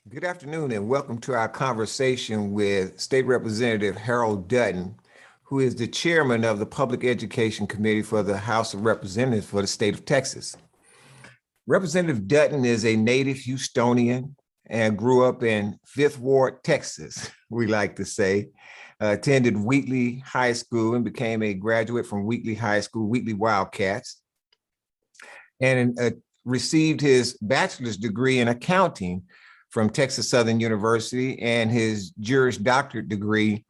Good afternoon and welcome to our conversation with State Representative Harold Dutton, who is the chairman of the Public Education Committee for the House of Representatives for the state of Texas. Representative Dutton is a native Houstonian and grew up in Fifth Ward, Texas, we like to say. Attended Wheatley High School and became a graduate from Wheatley High School, Wheatley Wildcats, and received his bachelor's degree in accounting from Texas Southern University and his Juris Doctorate degree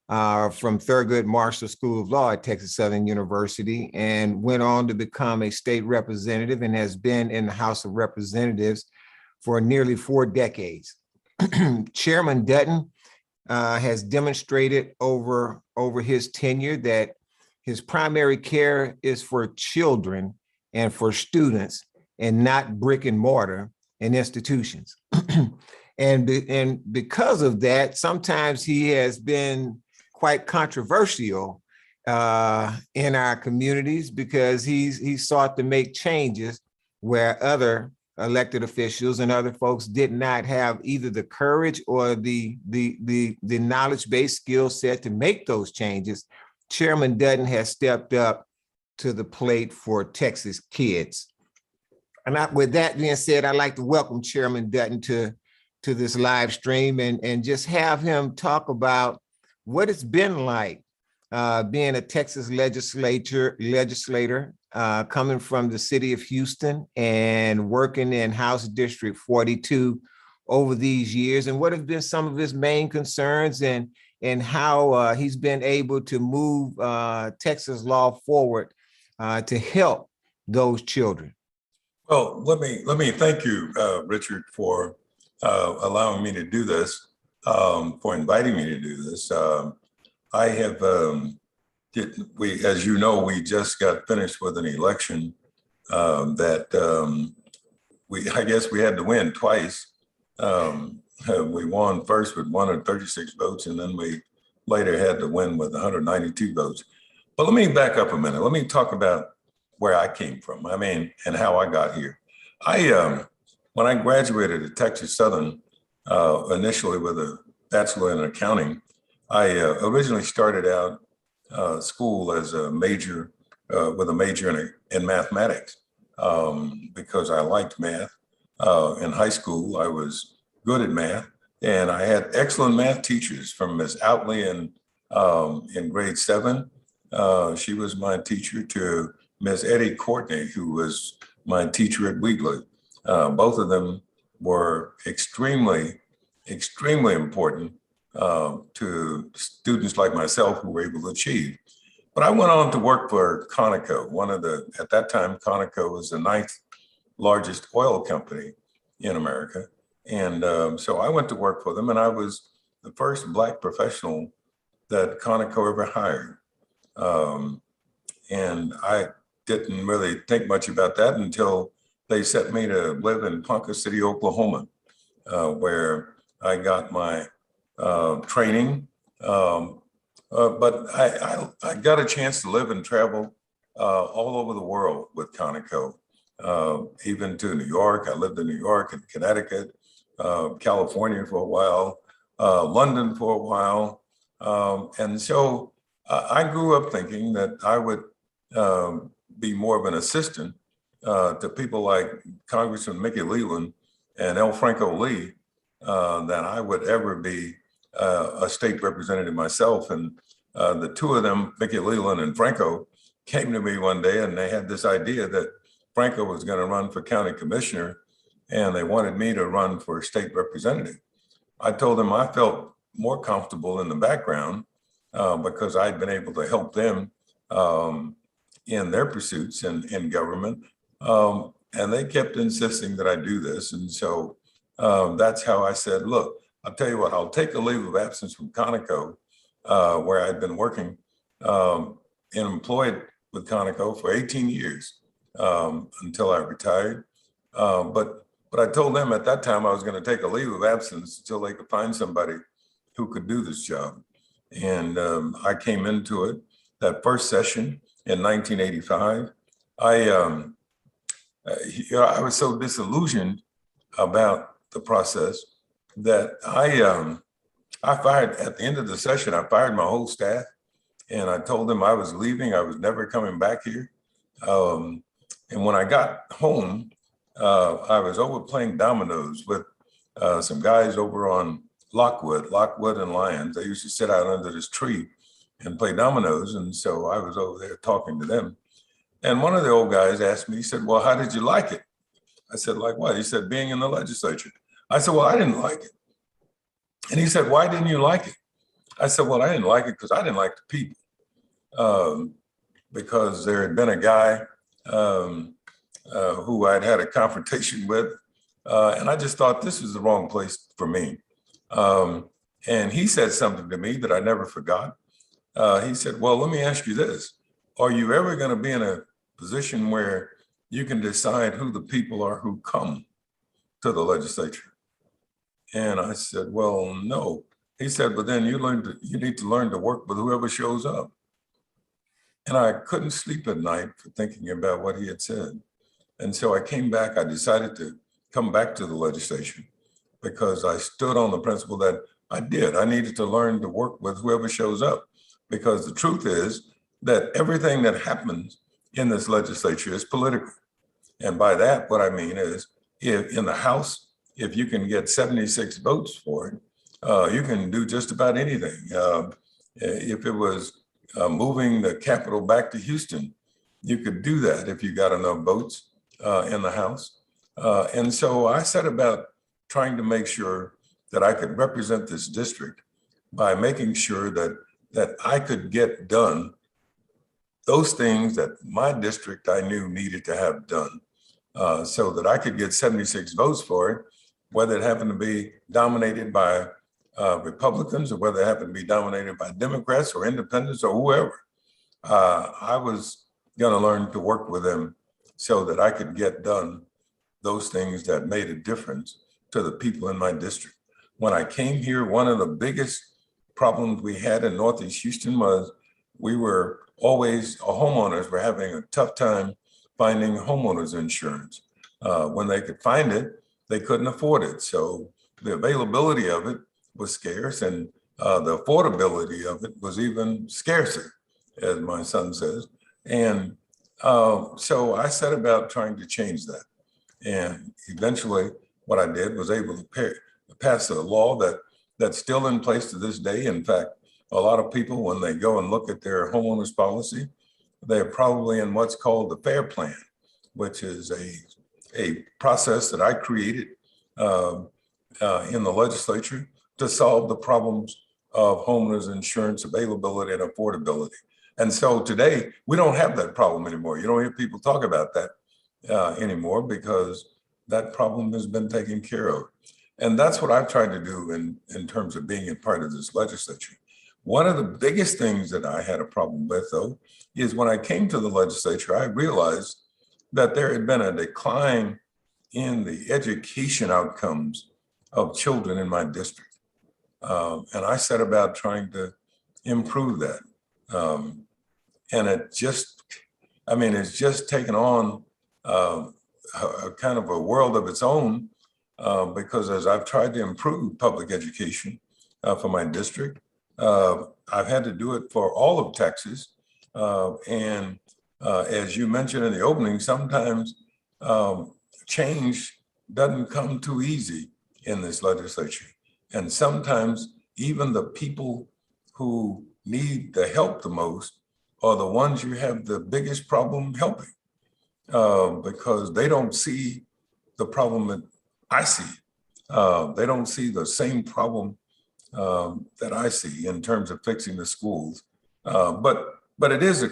from Thurgood Marshall School of Law at Texas Southern University, and went on to become a state representative and has been in the House of Representatives for nearly 4 decades. Chairman Dutton has demonstrated over his tenure that his primary care is for children and for students and not brick and mortar and institutions. And because of that, sometimes he has been quite controversial in our communities because he's sought to make changes where other elected officials and other folks did not have either the courage or the knowledge-based skill set to make those changes. Chairman Dutton has stepped up to the plate for Texas kids. And with that being said, I'd like to welcome Chairman Dutton to this live stream and just have him talk about what it's been like being a Texas legislator coming from the city of Houston and working in House District 42 over these years, and what have been some of his main concerns and how he's been able to move Texas law forward to help those children. Well, let me thank you, Richard, for allowing me to do this, for inviting me to do this. I have, as you know, we just got finished with an election that I guess we had to win twice. We won first with 136 votes, and then we later had to win with 192 votes. But let me back up a minute. Let me talk about where I came from, and how I got here. When I graduated at Texas Southern, initially with a bachelor in accounting, I originally started out school as a major, with a major in mathematics, because I liked math. In high school, I was good at math, and I had excellent math teachers, from Miss Outley in grade 7. She was my teacher, to Miss Ed.D. Courtney, who was my teacher at Wheatley. Both of them were extremely important to students like myself who were able to achieve. But I went on to work for Conoco. At that time, Conoco was the 9th largest oil company in America. And so I went to work for them, and I was the first Black professional that Conoco ever hired. And I didn't really think much about that until they sent me to live in Ponca City, Oklahoma, where I got my training. But I got a chance to live and travel all over the world with Conoco, even to New York. I lived in New York and Connecticut, California for a while, London for a while. And so I grew up thinking that I would be more of an assistant to people like Congressman Mickey Leland and L. Franco Lee than I would ever be a state representative myself. And the two of them, Mickey Leland and Franco, came to me one day, and they had this idea that Franco was going to run for county commissioner, and they wanted me to run for state representative. I told them I felt more comfortable in the background because I'd been able to help them in their pursuits in government. And they kept insisting that I do this. And so that's how I said, look, I'll tell you what, I'll take a leave of absence from Conoco, where I'd been working and employed with Conoco for 18 years until I retired. But I told them at that time I was going to take a leave of absence until they could find somebody who could do this job. And I came into it that first session in 1985. I was so disillusioned about the process that I fired at the end of the session. I fired my whole staff, and I told them I was leaving. I was never coming back here. And when I got home, I was over playing dominoes with some guys over on Lockwood and Lyons. They used to sit out under this tree and play dominoes. And so I was over there talking to them. And one of the old guys asked me, he said, well, how did you like it? I said, like what? He said, being in the legislature. I said, well, I didn't like it. And he said, why didn't you like it? I said, well, I didn't like it because I didn't like the people. Because there had been a guy who I'd had a confrontation with. And I just thought this was the wrong place for me. And he said something to me that I never forgot. He said, well, let me ask you this. Are you ever going to be in a position where you can decide who the people are who come to the legislature? And I said, well, no. He said, but then you need to learn to work with whoever shows up. And I couldn't sleep at night for thinking about what he had said. And so I came back. I decided to come back to the legislature because I stood on the principle that I needed to learn to work with whoever shows up. Because the truth is that everything that happens in this legislature is political. And by that, what I mean is, if in the House, if you can get 76 votes for it, you can do just about anything. If it was moving the capital back to Houston, you could do that if you got enough votes in the House. And so I set about trying to make sure that I could represent this district by making sure that I could get done those things that my district I knew needed to have done, so that I could get 76 votes for it, whether it happened to be dominated by Republicans or whether it happened to be dominated by Democrats or independents or whoever. I was going to learn to work with them so that I could get done those things that made a difference to the people in my district. When I came here, one of the biggest problems we had in Northeast Houston was we were always, homeowners were having a tough time finding homeowners insurance. When they could find it, they couldn't afford it. So the availability of it was scarce, and the affordability of it was even scarcer, as my son says. And so I set about trying to change that. And eventually what I did was able to pass a law that's still in place to this day. In fact, a lot of people, when they go and look at their homeowners policy, they're probably in what's called the FAIR Plan, which is a process that I created in the legislature to solve the problems of homeowners insurance availability and affordability. And so today, we don't have that problem anymore. You don't hear people talk about that anymore because that problem has been taken care of. And that's what I've tried to do in terms of being a part of this legislature. One of the biggest things that I had a problem with, though, is when I came to the legislature, I realized that there had been a decline in the education outcomes of children in my district. And I set about trying to improve that. And it's just taken on a kind of a world of its own, because as I've tried to improve public education for my district, I've had to do it for all of Texas. And as you mentioned in the opening, sometimes change doesn't come too easy in this legislature. And sometimes even the people who need the help the most are the ones you have the biggest problem helping, because they don't see the problem that I see. They don't see the same problem that I see in terms of fixing the schools. But it is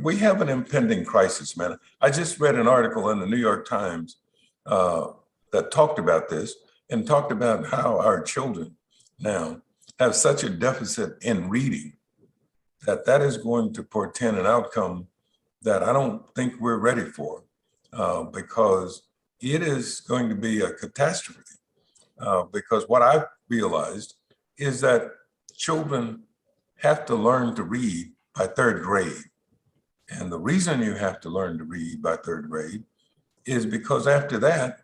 we have an impending crisis, man. I just read an article in the New York Times that talked about this and talked about how our children now have such a deficit in reading that is going to portend an outcome that I don't think we're ready for, because it is going to be a catastrophe. Because what I've realized is that children have to learn to read by third grade. And the reason you have to learn to read by third grade is because after that,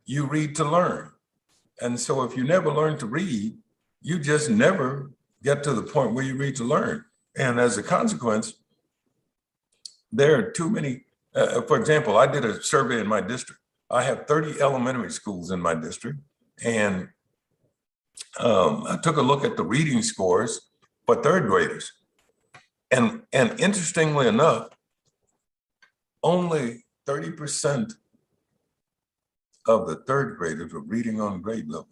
you read to learn. And so if you never learn to read, you just never get to the point where you read to learn. And as a consequence, there are too many, for example, I did a survey in my district. I have 30 elementary schools in my district. And I took a look at the reading scores for third graders. And interestingly enough, only 30% of the third graders were reading on grade level.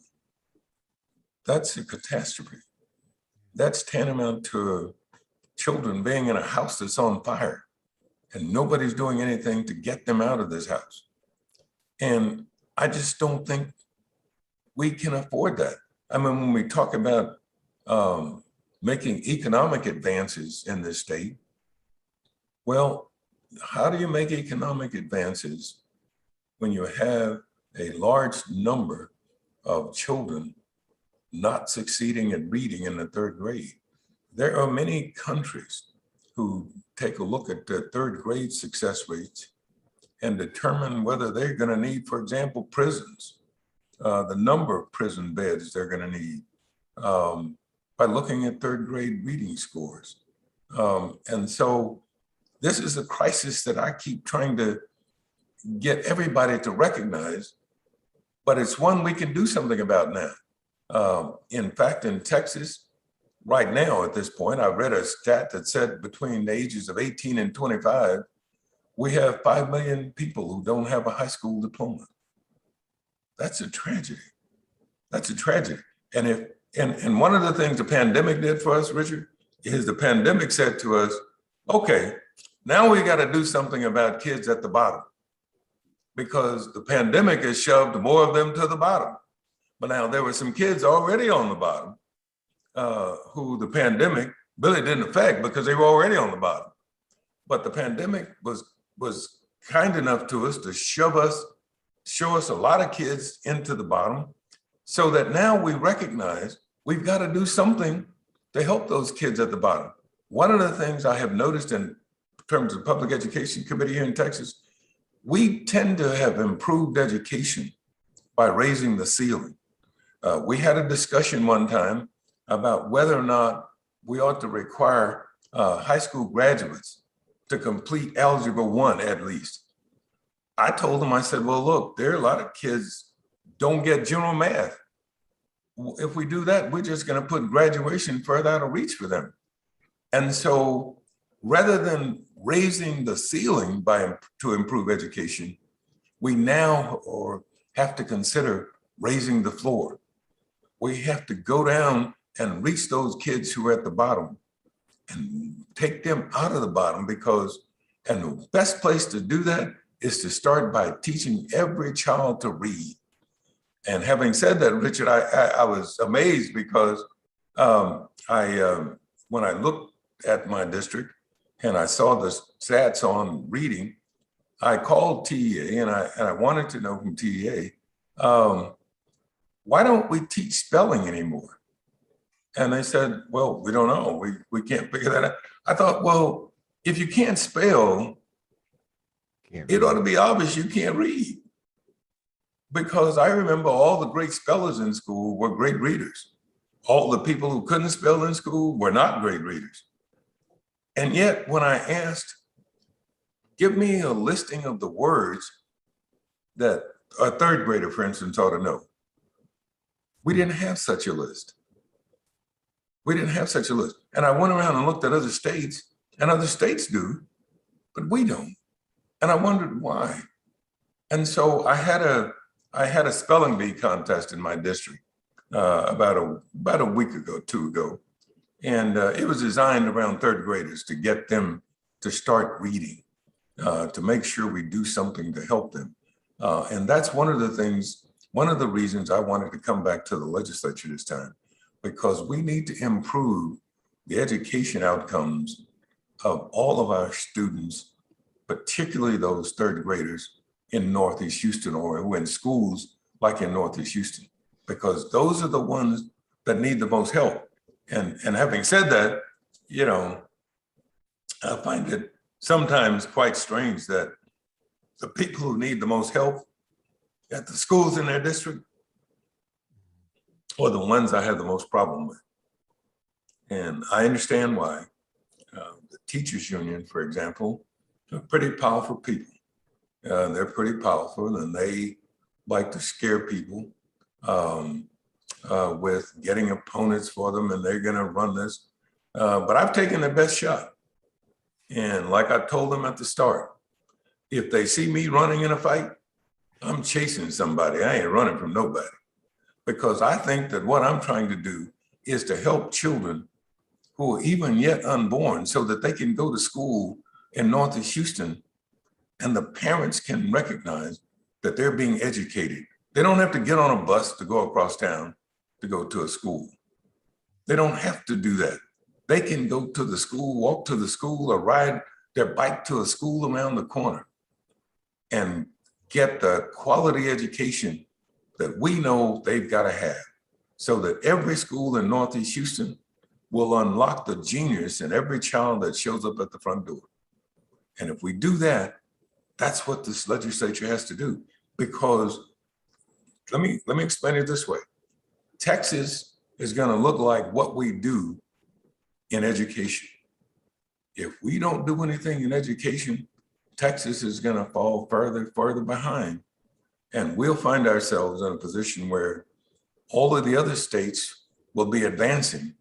That's a catastrophe. That's tantamount to children being in a house that's on fire and nobody's doing anything to get them out of this house. And I just don't think we can afford that. I mean, when we talk about making economic advances in this state, well, how do you make economic advances when you have a large number of children not succeeding at reading in the third grade? There are many countries who take a look at the third grade success rates and determine whether they're going to need, for example, prisons, the number of prison beds they're going to need by looking at third grade reading scores. And so this is a crisis that I keep trying to get everybody to recognize, but it's one we can do something about now. In fact, in Texas, right now at this point, I read a stat that said between the ages of 18 and 25, we have 5 million people who don't have a high school diploma. That's a tragedy. That's a tragedy. And one of the things the pandemic did for us, Richard, is the pandemic said to us, okay, now we got to do something about kids at the bottom, because the pandemic has shoved more of them to the bottom. But now there were some kids already on the bottom who the pandemic really didn't affect because they were already on the bottom. But the pandemic was kind enough to us to show us a lot of kids into the bottom, so that now we recognize we've got to do something to help those kids at the bottom. One of the things I have noticed in terms of public education committee here in Texas, we tend to have improved education by raising the ceiling. We had a discussion one time about whether or not we ought to require high school graduates to complete Algebra 1 at least. I told them, I said, well, look, there are a lot of kids don't get general math. If we do that, we're just going to put graduation further out of reach for them. And so rather than raising the ceiling to improve education, we now have to consider raising the floor. We have to go down and reach those kids who are at the bottom and take them out of the bottom, and the best place to do that is to start by teaching every child to read. And having said that, Richard, I was amazed because when I looked at my district and I saw the stats on reading, I called TEA and I wanted to know from TEA, why don't we teach spelling anymore? And they said, well, we don't know. We can't figure that out. I thought, well, if you can't spell, it ought to be obvious you can't read. Because I remember all the great spellers in school were great readers. All the people who couldn't spell in school were not great readers. And yet when I asked, give me a listing of the words that a third grader, for instance, ought to know, we didn't have such a list. We didn't have such a list. And I went around and looked at other states, and other states do, but we don't. And I wondered why. And so I had a spelling bee contest in my district about a week ago, 2 ago. And it was designed around third graders to get them to start reading, to make sure we do something to help them. And that's one of the reasons I wanted to come back to the legislature this time, because we need to improve the education outcomes of all of our students, particularly those third graders in Northeast Houston or who are in schools like in Northeast Houston, because those are the ones that need the most help. And having said that, I find it sometimes quite strange that the people who need the most help at the schools in their district are the ones I have the most problem with. And I understand why. The teachers union, for example, are pretty powerful people. They're pretty powerful, and they like to scare people with getting opponents for them, and they're going to run this. But I've taken the best shot. And like I told them at the start, if they see me running in a fight, I'm chasing somebody. I ain't running from nobody. Because I think that what I'm trying to do is to help children who are even yet unborn so that they can go to school in Northeast Houston and the parents can recognize that they're being educated. They don't have to get on a bus to go across town to go to a school. They don't have to do that. They can go to the school, walk to the school, or ride their bike to a school around the corner and get the quality education that we know they've got to have, so that every school in Northeast Houston will unlock the genius in every child that shows up at the front door. And if we do that, that's what this legislature has to do. Because let me explain it this way. Texas is going to look like what we do in education. If we don't do anything in education, Texas is going to fall further behind. And we'll find ourselves in a position where all of the other states will be advancing,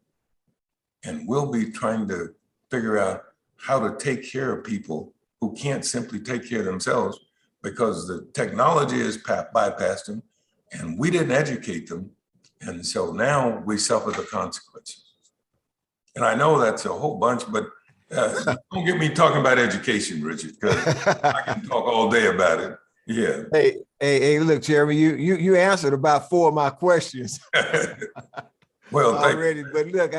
and we'll be trying to figure out how to take care of people who can't simply take care of themselves because the technology has bypassed them and we didn't educate them. And so now we suffer the consequences. And I know that's a whole bunch, but don't get me talking about education, Richard, because I can talk all day about it. Yeah. Hey, look, Chairman, you answered about 4 of my questions. Well, already, but look,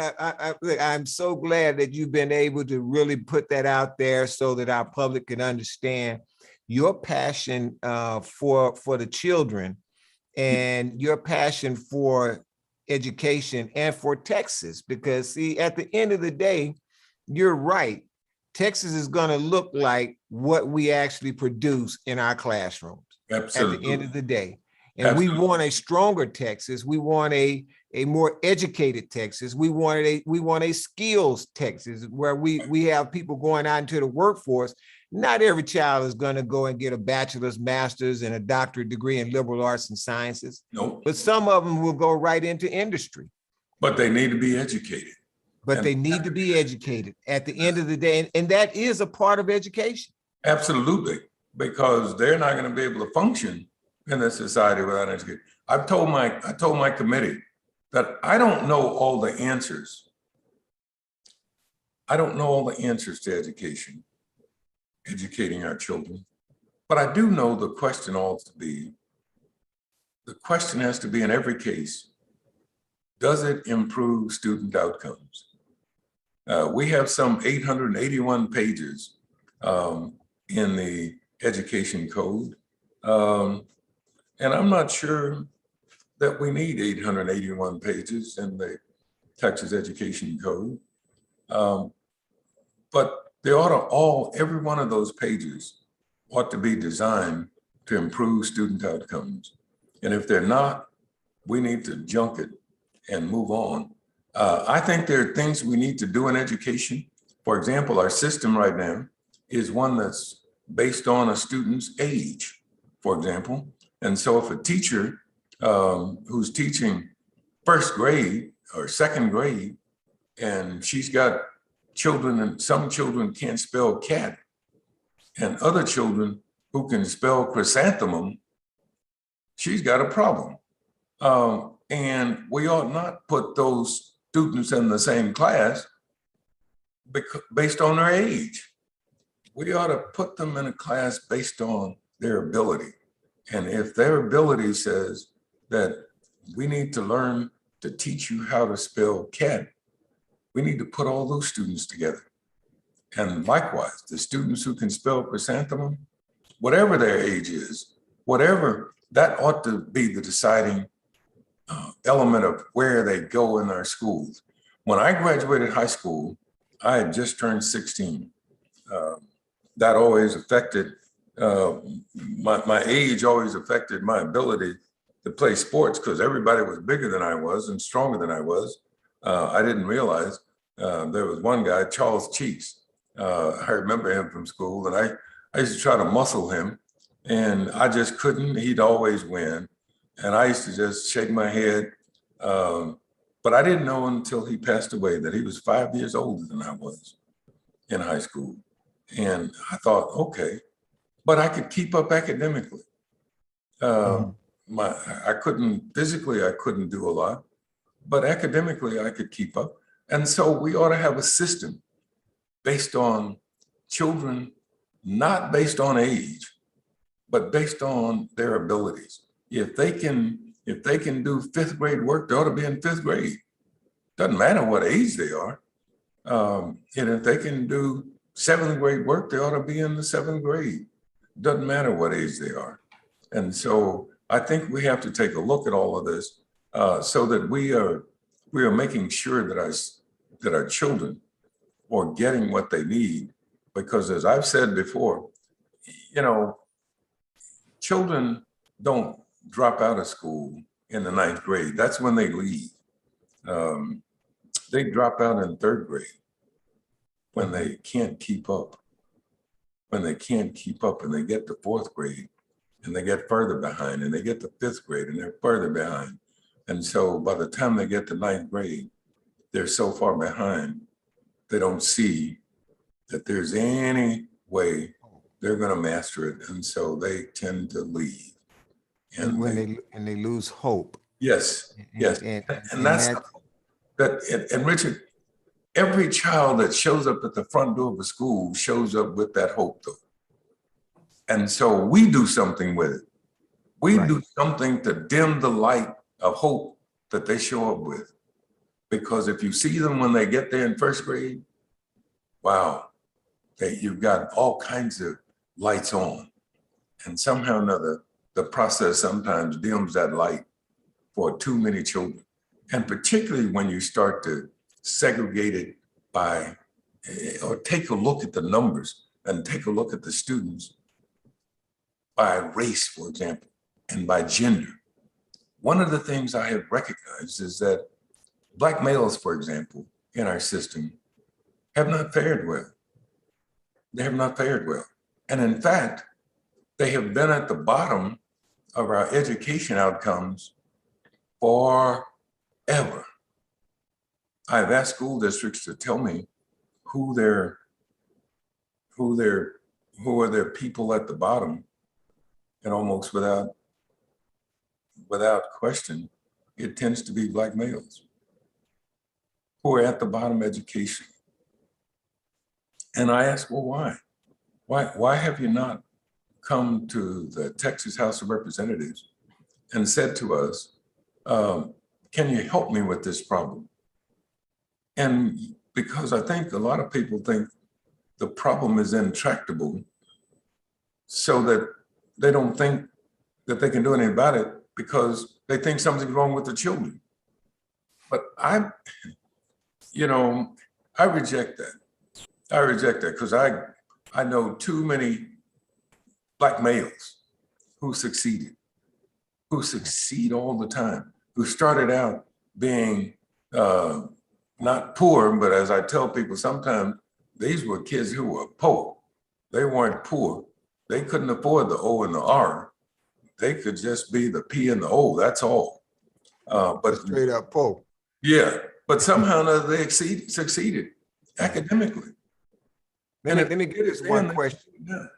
I'm so glad that you've been able to really put that out there so that our public can understand your passion for the children and your passion for education and for Texas. Because see, at the end of the day, you're right. Texas is going to look like what we actually produce in our classrooms. Absolutely. At the end of the day. And Absolutely. We want a stronger Texas. We want a more educated Texas. We want a skills Texas where we have people going out into the workforce. Not every child is going to go and get a bachelor's, master's, and a doctorate degree in liberal arts and sciences. Nope. But some of them will go right into industry. But they need to be educated. But they need to be educated at the end of the day. And that is a part of education. Absolutely. Because they're not going to be able to function in this society without education. I told my committee that I don't know all the answers. I don't know all the answers to education, educating our children. But I do know the question has to be in every case, does it improve student outcomes? We have some 881 pages in the education code. And I'm not sure that we need 881 pages in the Texas Education Code. But they every one of those pages ought to be designed to improve student outcomes. And if they're not, we need to junk it and move on. I think there are things we need to do in education. For example, our system right now is one that's based on a student's age, for example. And so if a teacher who's teaching first grade or second grade, and she's got children, and some children can't spell cat, and other children who can spell chrysanthemum, she's got a problem. And we ought not put those students in the same class based on their age. We ought to put them in a class based on their ability. And if their ability says that we need to learn to teach you how to spell cat, we need to put all those students together. And likewise, the students who can spell chrysanthemum, whatever their age is, whatever, that ought to be the deciding element of where they go in our schools. When I graduated high school, I had just turned 16. That always affected my age always affected my ability to play sports because everybody was bigger than I was and stronger than I was. I didn't realize there was one guy, Charles Cheeks. I remember him from school, and I used to try to muscle him, and I just couldn't. He'd always win, and I used to just shake my head. But I didn't know until he passed away that he was 5 years older than I was in high school. And I thought, okay, but I could keep up academically. Mhm. I couldn't, physically, I couldn't do a lot, but academically, I could keep up. And so we ought to have a system based on children, not based on age, but based on their abilities. If they can do fifth grade work, they ought to be in fifth grade. Doesn't matter what age they are. And if they can do seventh grade work, they ought to be in the seventh grade. Doesn't matter what age they are. And so I think we have to take a look at all of this so that we are making sure that our children are getting what they need. Because as I've said before, you know, children don't drop out of school in the ninth grade. That's when they leave. They drop out in third grade when they can't keep up. When they can't keep up and they get to fourth grade and they get further behind, and they get to fifth grade and they're further behind. And so by the time they get to ninth grade, they're so far behind, they don't see that there's any way they're going to master it. And so they tend to leave. And they lose hope. Yes, yes. And that's and Richard, every child that shows up at the front door of a school shows up with that hope, though. And so we do something with it. We do something to dim the light of hope that they show up with. Because if you see them when they get there in first grade, wow, you've got all kinds of lights on. And somehow or another, the process sometimes dims that light for too many children. And particularly when you start to segregate it by, or take a look at the numbers and take a look at the students by race, for example, and by gender. One of the things I have recognized is that Black males, for example, in our system have not fared well. They have not fared well. And in fact, they have been at the bottom of our education outcomes forever. I've asked school districts to tell me who are their people at the bottom, and almost without question, it tends to be Black males who are at the bottom education. And I ask, well, why? Why have you not come to the Texas House of Representatives and said to us, can you help me with this problem? And because I think a lot of people think the problem is intractable, so that they don't think that they can do anything about it because they think something's wrong with the children. But I reject that. I reject that because I know too many Black males who succeed all the time, who started out being not poor, but as I tell people sometimes, these were kids who were poor. They weren't poor. They couldn't afford the O and the R. They could just be the P and the O, that's all. But straight up poor. Yeah, but somehow or another they succeeded academically. Let me get this one question.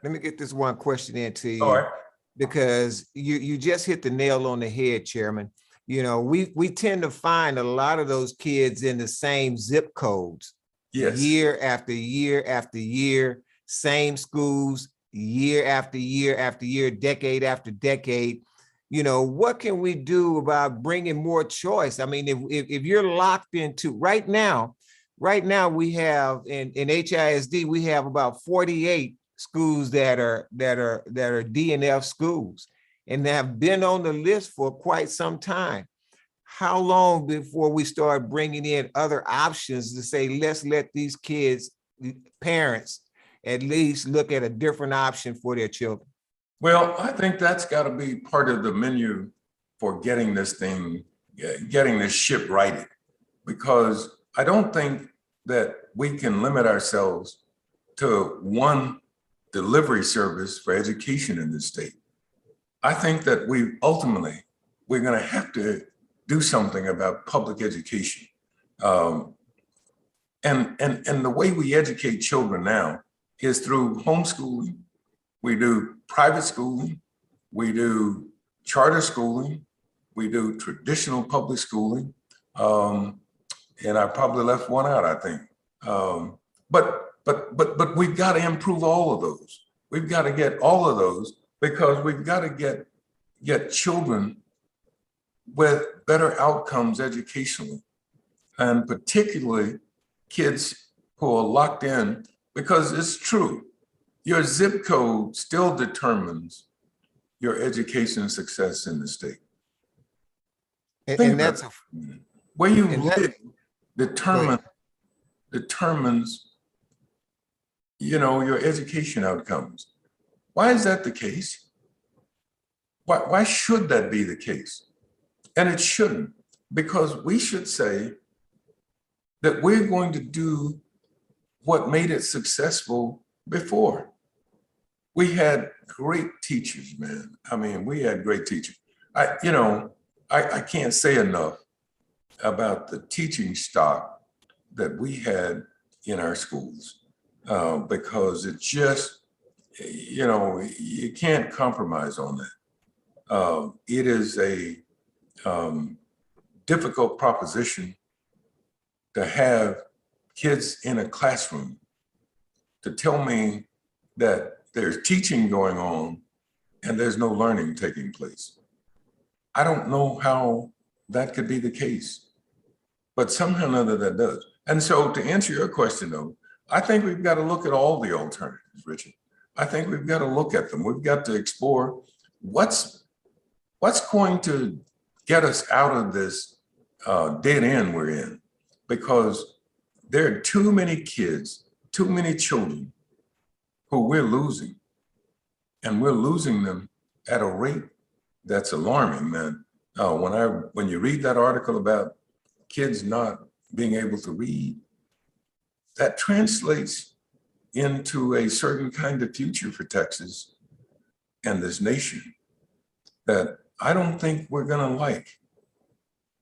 Let me get this one question into you. All right. Because you just hit the nail on the head, Chairman. You know, we tend to find a lot of those kids in the same zip codes. Yes. Year after year after year, same schools, year after year after year, decade after decade. You know, what can we do about bringing more choice? I mean, if you're locked into right now we have in HISD, we have about 48 schools that are D and F schools, and they have been on the list for quite some time. How long before we start bringing in other options to say, let's let these kids, parents, at least look at a different option for their children? Well, I think that's got to be part of the menu for getting this thing, getting this ship righted, because I don't think that we can limit ourselves to one delivery service for education in this state. I think that we're going to have to do something about public education. Um, and the way we educate children now is through homeschooling. We do private schooling, we do charter schooling, we do traditional public schooling, and I probably left one out, I think. But we've got to improve all of those. We've got to get all of those because we've got to get children with better outcomes educationally, and particularly kids who are locked in, because it's true. Your zip code still determines your education success in the state. And that's where you live determines, you know, your education outcomes. Why is that the case? Why should that be the case? And it shouldn't, because we should say that we're going to do what made it successful before. We had great teachers, man. I mean, we had great teachers. I can't say enough about the teaching stock that we had in our schools, because it just, you know, you can't compromise on that. It is a difficult proposition to have kids in a classroom to tell me that there's teaching going on and there's no learning taking place. I don't know how that could be the case, but somehow or another that does. And so to answer your question though, I think we've got to look at all the alternatives, Richard. I think we've got to look at them. We've got to explore what's going to get us out of this dead end we're in, because there are too many kids, too many children who we're losing, and we're losing them at a rate that's alarming, man. When you read that article about kids not being able to read, that translates into a certain kind of future for Texas and this nation that I don't think we're gonna like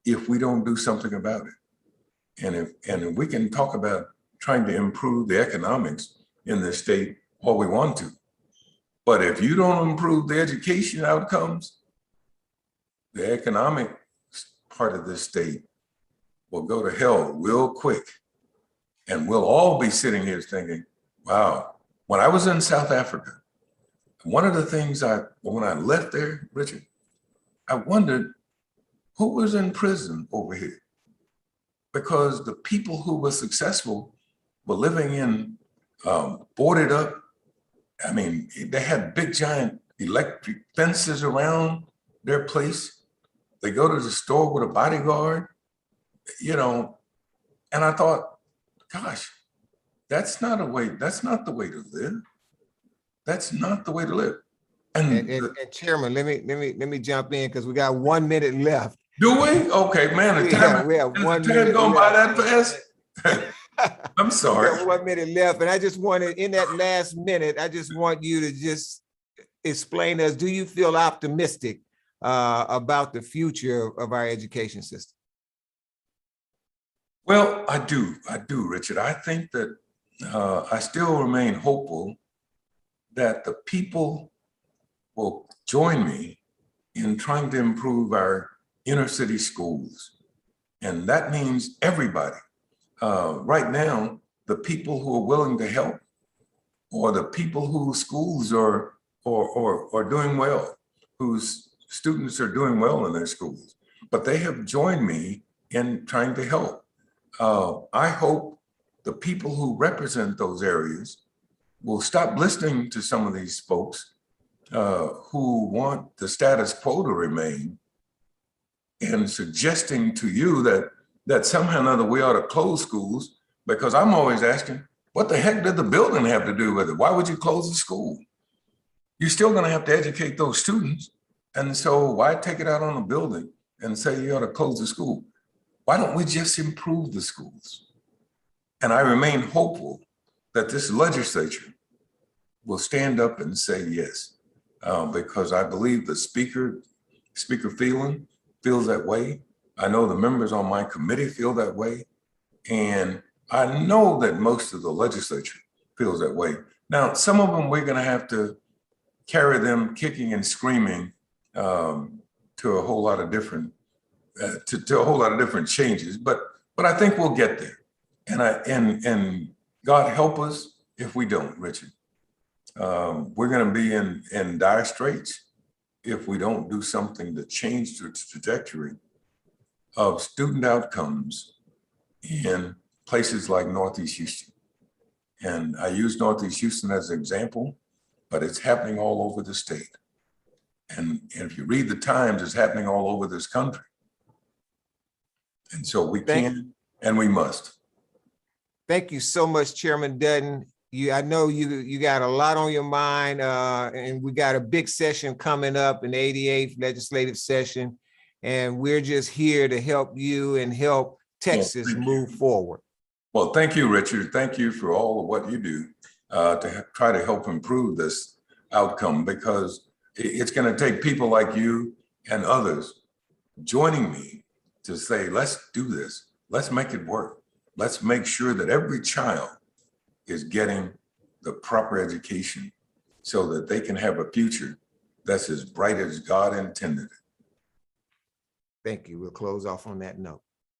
if we don't do something about it. And if we can talk about trying to improve the economics in this state all we want to, but if you don't improve the education outcomes, the economic part of this state will go to hell real quick. And we'll all be sitting here thinking, wow, when I was in South Africa, one of the things when I left there, Richard, I wondered who was in prison over here, because the people who were successful were living in boarded up. I mean, they had big giant electric fences around their place. They go to the store with a bodyguard, you know, and I thought, gosh, that's not the way to live. That's not the way to live. And Chairman, let me jump in because we got 1 minute left. Do we? Okay, man. We have 1 minute going by that fast. I'm sorry. We got 1 minute left, and I just wanted, in that last minute, I just want you to just explain to us: do you feel optimistic about the future of our education system? Well, I do, Richard. I think that I still remain hopeful that the people will join me in trying to improve our inner city schools. And that means everybody. Right now, the people who are willing to help, or the people whose schools are doing well, whose students are doing well in their schools, but they have joined me in trying to help. I hope the people who represent those areas will stop listening to some of these folks who want the status quo to remain, and suggesting to you that somehow or another we ought to close schools, because I'm always asking, what the heck did the building have to do with it? Why would you close the school? you're still going to have to educate those students. And so why take it out on the building and say you ought to close the school? Why don't we just improve the schools? And I remain hopeful that this legislature will stand up and say yes, because I believe the Speaker Phelan feels that way. I know the members on my committee feel that way. And I know that most of the legislature feels that way. Now, some of them, we're going to have to carry them kicking and screaming to a whole lot of different changes. But I think we'll get there. And God help us if we don't, Richard. We're going to be in dire straits if we don't do something to change the trajectory of student outcomes in places like Northeast Houston. And I use Northeast Houston as an example, but it's happening all over the state. And if you read the Times, it's happening all over this country. And so we can and we must. Thank you so much, Chairman Dutton. I know you got a lot on your mind, and we got a big session coming up, in the 88th legislative session, and we're just here to help you and help Texas move forward. Well, thank you, Richard. Thank you for all of what you do to try to help improve this outcome, because it's going to take people like you and others joining me to say, let's do this. Let's make it work. Let's make sure that every child is getting the proper education so that they can have a future that's as bright as God intended it. Thank you. We'll close off on that note.